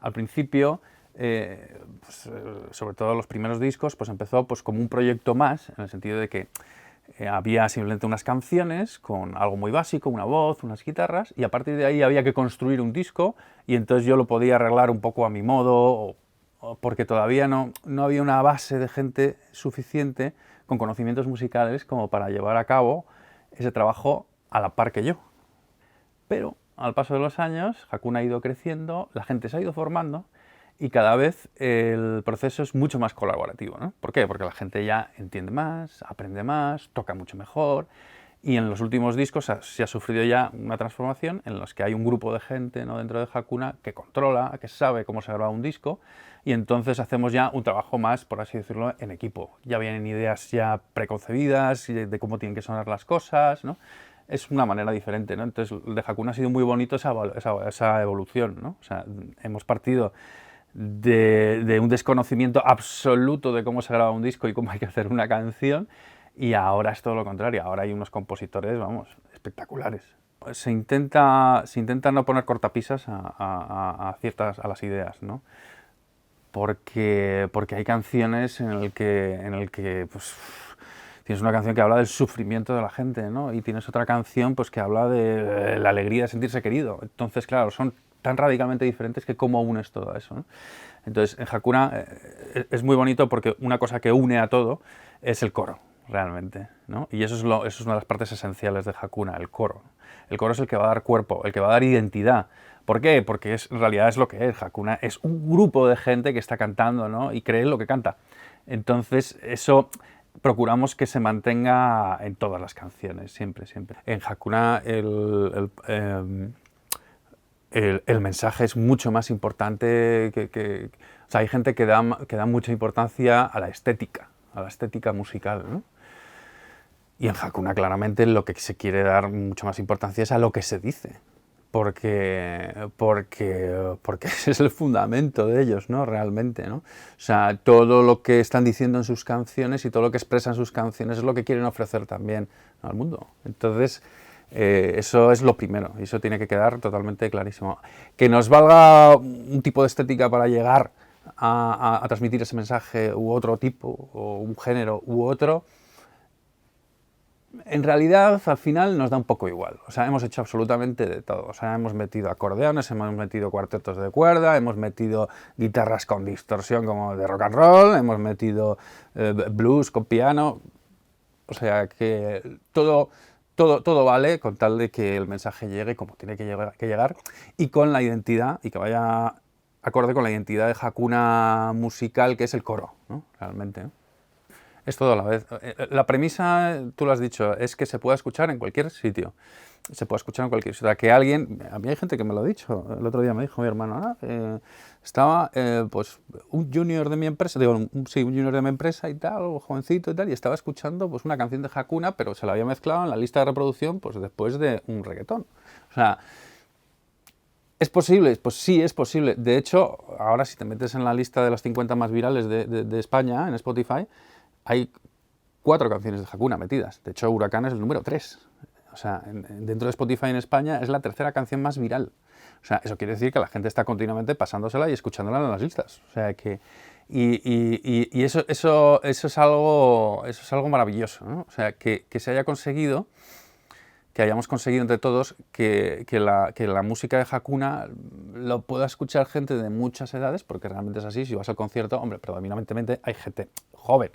Al principio, sobre todo los primeros discos, pues empezó pues, como un proyecto más, en el sentido de que había simplemente unas canciones con algo muy básico, una voz, unas guitarras, y a partir de ahí había que construir un disco, y entonces yo lo podía arreglar un poco a mi modo, porque todavía no había una base de gente suficiente con conocimientos musicales como para llevar a cabo ese trabajo a la par que yo. Pero al paso de los años, Hakuna ha ido creciendo, la gente se ha ido formando y cada vez el proceso es mucho más colaborativo, ¿no? ¿Por qué? Porque la gente ya entiende más, aprende más, toca mucho mejor, y en los últimos discos se ha sufrido ya una transformación en los que hay un grupo de gente, ¿no?, dentro de Hakuna que controla, que sabe cómo se graba un disco, y entonces hacemos ya un trabajo más, por así decirlo, en equipo. Ya vienen ideas ya preconcebidas de cómo tienen que sonar las cosas, ¿no? Es una manera diferente, ¿no? Entonces, de Hakuna ha sido muy bonito esa evolución, ¿no? O sea, hemos partido de un desconocimiento absoluto de cómo se graba un disco y cómo hay que hacer una canción, y ahora es todo lo contrario. Ahora hay unos compositores, vamos, espectaculares. Se intenta no poner cortapisas a las ideas, ¿no? Porque hay canciones en el que pues, tienes una canción que habla del sufrimiento de la gente, ¿no? Y tienes otra canción pues, que habla de la alegría de sentirse querido. Entonces, claro, son tan radicalmente diferentes que cómo unes todo eso, ¿no? Entonces, en Hakuna es muy bonito porque una cosa que une a todo es el coro, realmente, ¿no? Y eso es una de las partes esenciales de Hakuna, el coro. El coro es el que va a dar cuerpo, el que va a dar identidad. ¿Por qué? Porque en realidad es lo que es. Hakuna es un grupo de gente que está cantando, ¿no? Y cree en lo que canta. Entonces, eso procuramos que se mantenga en todas las canciones, siempre, siempre. En Hakuna el mensaje es mucho más importante o sea, hay gente que da mucha importancia a la estética musical, ¿no? Y en Hakuna claramente lo que se quiere dar mucho más importancia es a lo que se dice, porque ese es el fundamento de ellos, ¿no? Realmente, ¿no? O sea, todo lo que están diciendo en sus canciones y todo lo que expresan sus canciones es lo que quieren ofrecer también al mundo. Entonces, eso es lo primero, y eso tiene que quedar totalmente clarísimo. Que nos valga un tipo de estética para llegar a transmitir ese mensaje u otro tipo, o un género u otro, en realidad, al final nos da un poco igual. O sea, hemos hecho absolutamente de todo. O sea, hemos metido acordeones, hemos metido cuartetos de cuerda, hemos metido guitarras con distorsión como de rock and roll, hemos metido blues con piano. O sea, que todo vale con tal de que el mensaje llegue como tiene que llegar y con la identidad, y que vaya acorde con la identidad de Hakuna musical, que es el coro, ¿no? Realmente, ¿no? Es todo a la vez. La premisa, tú lo has dicho, es que se pueda escuchar en cualquier sitio. Se puede escuchar en cualquier sitio. Que alguien, a mí hay gente que me lo ha dicho. El otro día me dijo mi hermano, estaba pues un junior de mi empresa, sí, un junior de mi empresa y tal, jovencito y tal, y estaba escuchando pues una canción de Hakuna, pero se la había mezclado en la lista de reproducción pues después de un reggaetón. O sea, ¿es posible? Pues sí, es posible. De hecho, ahora si te metes en la lista de las 50 más virales de España, en Spotify, hay 4 canciones de Hakuna metidas. De hecho, Huracán es el número 3. O sea, dentro de Spotify en España es la tercera canción más viral. O sea, eso quiere decir que la gente está continuamente pasándosela y escuchándola en las listas. O sea, que... Y eso es algo maravilloso, ¿no? O sea, que se haya conseguido, que hayamos conseguido entre todos que la música de Hakuna lo pueda escuchar gente de muchas edades, porque realmente es así. Si vas al concierto, hombre, predominantemente hay gente joven,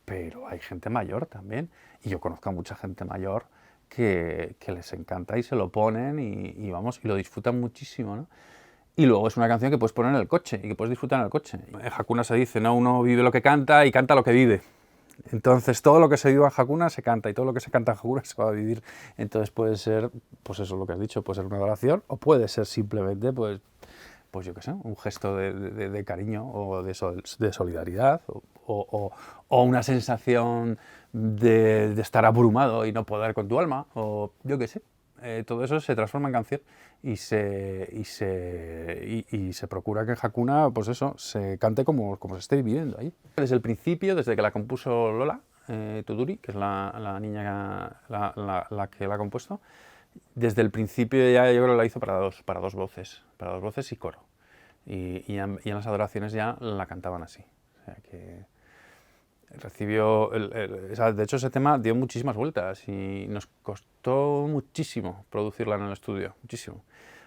pero hay gente mayor también, y yo conozco a mucha gente mayor que les encanta y se lo ponen y vamos, y lo disfrutan muchísimo, ¿no? Y luego es una canción que puedes poner en el coche y que puedes disfrutar en el coche. En Hakuna se dice, ¿no? Uno vive lo que canta y canta lo que vive. Entonces todo lo que se vive en Hakuna se canta y todo lo que se canta en Hakuna se va a vivir. Entonces puede ser, pues eso es lo que has dicho, puede ser una adoración o puede ser simplemente, pues yo qué sé, un gesto de cariño o de solidaridad o una sensación de estar abrumado y no poder con tu alma, o yo qué sé. Todo eso se transforma en canción y se procura que en Hakuna, pues eso, se cante como se esté viviendo ahí. Desde el principio, desde que la compuso Lola Tuduri, que es la niña la que la ha compuesto, desde el principio ya yo creo que la hizo para dos voces y coro. y en las adoraciones ya la cantaban así. O sea que recibió, o sea, de hecho ese tema dio muchísimas vueltas y nos costó muchísimo producirla en el estudio, muchísimo.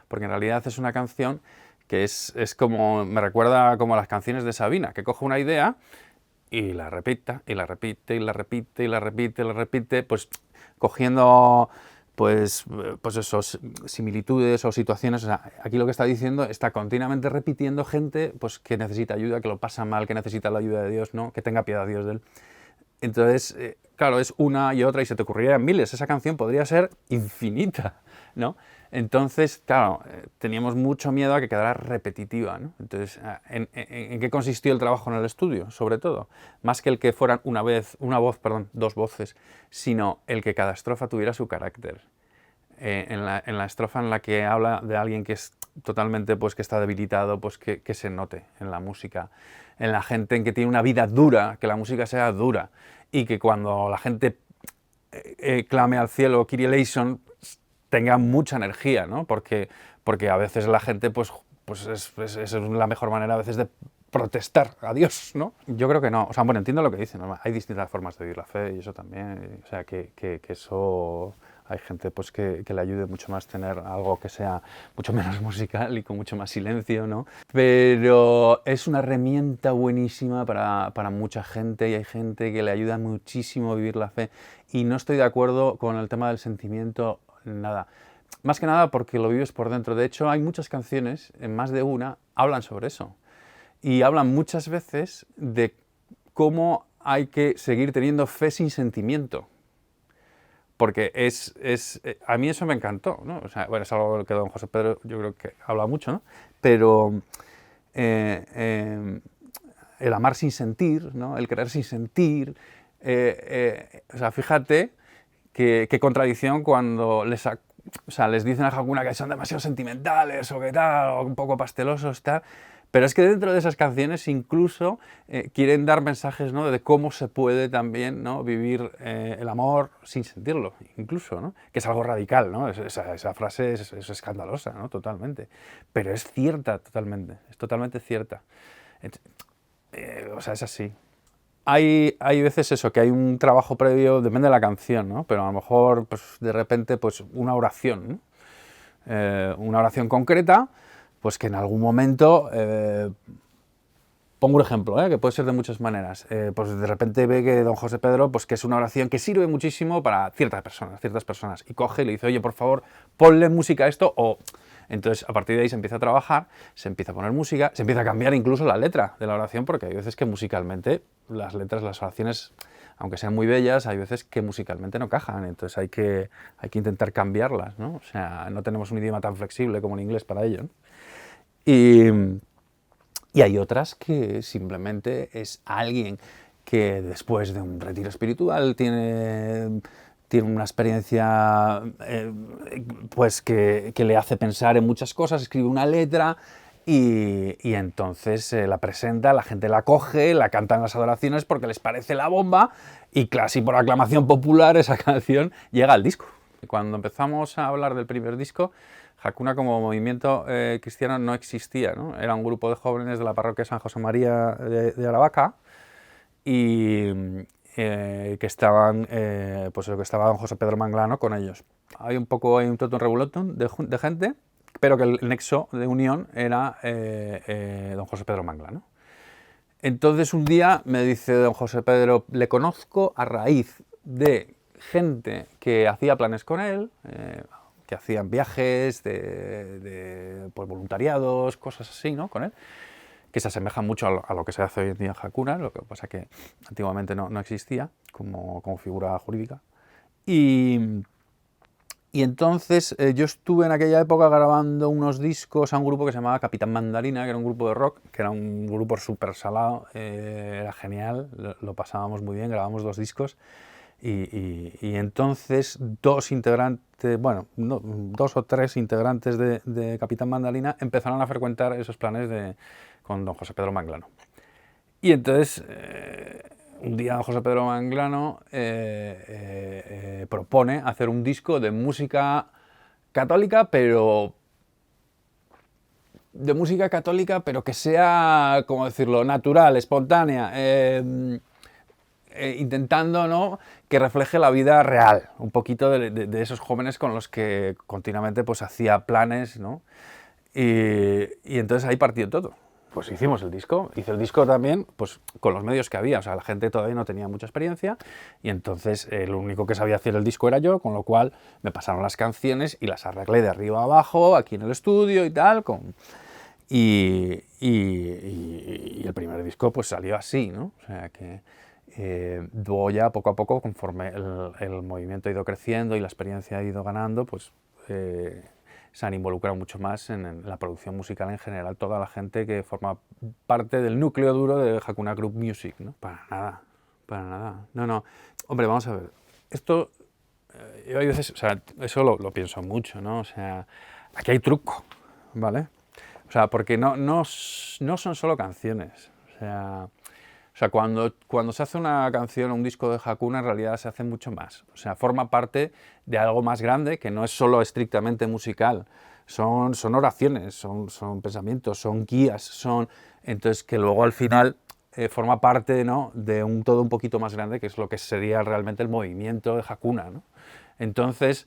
Porque en realidad es una canción que es como, me recuerda como a las canciones de Sabina, que coge una idea y la repita, y la repite, y la repite, y la repite, y la repite, pues cogiendo pues esos similitudes o situaciones. O sea, aquí lo que está diciendo, está continuamente repitiendo gente pues que necesita ayuda, que lo pasa mal, que necesita la ayuda de Dios, ¿no? Que tenga piedad Dios de él. Entonces, claro, es una y otra y se te ocurrirían miles. Esa canción podría ser infinita, ¿no? Entonces, claro, teníamos mucho miedo a que quedara repetitiva, ¿no? Entonces, ¿en qué consistió el trabajo en el estudio, sobre todo? Más que el que fueran dos voces, sino el que cada estrofa tuviera su carácter. En la estrofa en la que habla de alguien que es totalmente, pues que está debilitado, pues que se note en la música. En la gente en que tiene una vida dura, que la música sea dura. Y que cuando la gente clame al cielo, Kyrie eleison, tenga mucha energía, ¿no? Porque a veces la gente, pues es la mejor manera a veces de protestar a Dios, ¿no? Yo creo que no. O sea, bueno, entiendo lo que dicen, ¿no? Hay distintas formas de vivir la fe y eso también. O sea, que eso... Hay gente pues, que le ayude mucho más tener algo que sea mucho menos musical y con mucho más silencio, ¿no? Pero es una herramienta buenísima para mucha gente y hay gente que le ayuda muchísimo a vivir la fe. Y no estoy de acuerdo con el tema del sentimiento, nada. Más que nada porque lo vives por dentro. De hecho, hay muchas canciones, en más de una, hablan sobre eso. Y hablan muchas veces de cómo hay que seguir teniendo fe sin sentimiento. Porque a mí eso me encantó, ¿no? O sea, bueno, es algo que don José Pedro yo creo que habla mucho, ¿no? Pero el amar sin sentir, ¿no? El querer sin sentir, o sea, fíjate qué contradicción cuando les dicen a Hakuna que son demasiado sentimentales o que tal, o un poco pastelosos, tal. Pero es que dentro de esas canciones incluso quieren dar mensajes, ¿no? De cómo se puede también, ¿no? Vivir el amor sin sentirlo, incluso, ¿no? Que es algo radical, ¿no? Esa frase es escandalosa, ¿no? Totalmente. Pero es cierta totalmente, es totalmente cierta. O sea, es así. Hay veces eso, que hay un trabajo previo, depende de la canción, ¿no? Pero a lo mejor, pues, de repente, pues, una oración, ¿no? Una oración concreta, pues que en algún momento, pongo un ejemplo, que puede ser de muchas maneras, pues de repente ve que don José Pedro, pues que es una oración que sirve muchísimo para ciertas personas, y coge y le dice, oye, por favor, ponle música a esto, o... Entonces, a partir de ahí se empieza a trabajar, se empieza a poner música, se empieza a cambiar incluso la letra de la oración, porque hay veces que musicalmente las letras, las oraciones, aunque sean muy bellas, hay veces que musicalmente no cajan, entonces hay que intentar cambiarlas, ¿no? O sea, no tenemos un idioma tan flexible como el inglés para ello, ¿no? Y hay otras que simplemente es alguien que después de un retiro espiritual tiene una experiencia pues que le hace pensar en muchas cosas, escribe una letra y entonces la presenta, la gente la coge, la canta en las adoraciones porque les parece la bomba y casi por aclamación popular esa canción llega al disco. Cuando empezamos a hablar del primer disco, Hakuna como movimiento cristiano no existía, ¿no? Era un grupo de jóvenes de la parroquia San José María de Aravaca y que estaban, pues lo que estaba don José Pedro Manglano con ellos. Hay un totum revolutum de gente, pero que el nexo de unión era don José Pedro Manglano. Entonces un día me dice don José Pedro, le conozco a raíz de gente que hacía planes con él, que hacían viajes, pues, voluntariados, cosas así, ¿no? Con él, que se asemejan mucho a lo que se hace hoy en día en Hakuna, lo que pasa que antiguamente no existía como figura jurídica. Y entonces yo estuve en aquella época grabando unos discos a un grupo que se llamaba Capitán Mandarina, que era un grupo de rock, que era un grupo súper salado, era genial, lo pasábamos muy bien, grabamos 2 discos. Y entonces 2 integrantes, bueno, 2 o 3 integrantes de Capitán Mandarina empezaron a frecuentar esos planes con don José Pedro Manglano. Y entonces un día don José Pedro Manglano propone hacer un disco de música católica, pero de música católica, pero que sea, ¿cómo decirlo?, natural, espontánea, intentando, ¿no?, que refleje la vida real, un poquito de esos jóvenes con los que continuamente pues hacía planes, ¿no? Y entonces ahí partió todo. Pues hicimos el disco, hice el disco también pues con los medios que había, o sea, la gente todavía no tenía mucha experiencia y entonces lo único que sabía hacer el disco era yo, con lo cual me pasaron las canciones y las arreglé de arriba a abajo, aquí en el estudio y tal, y el primer disco pues salió así, ¿no? O sea que luego ya poco a poco, conforme el movimiento ha ido creciendo y la experiencia ha ido ganando, pues se han involucrado mucho más en la producción musical en general, toda la gente que forma parte del núcleo duro de Hakuna Group Music, ¿no? Para nada, para nada. No, no. Hombre, vamos a ver. Esto, yo hay veces, o sea, eso lo pienso mucho, ¿no? O sea, aquí hay truco, ¿vale? O sea, porque no son solo canciones. O sea, cuando se hace una canción o un disco de Hakuna, en realidad se hace mucho más. O sea, forma parte de algo más grande que no es solo estrictamente musical. Son oraciones, son pensamientos, son guías, entonces que luego al final forma parte, ¿no?, de un todo un poquito más grande, que es lo que sería realmente el movimiento de Hakuna, ¿no? Entonces,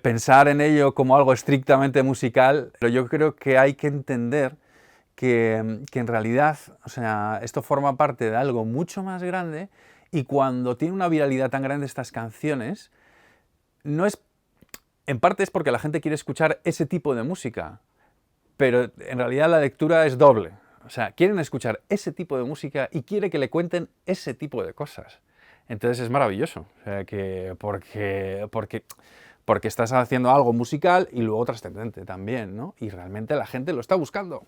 pensar en ello como algo estrictamente musical, pero yo creo que hay que entender que en realidad, o sea, esto forma parte de algo mucho más grande y cuando tiene una viralidad tan grande estas canciones, no es, en parte es porque la gente quiere escuchar ese tipo de música, pero en realidad la lectura es doble. O sea, quieren escuchar ese tipo de música y quiere que le cuenten ese tipo de cosas. Entonces es maravilloso, o sea, porque estás haciendo algo musical y luego trascendente también, ¿no? Y realmente la gente lo está buscando.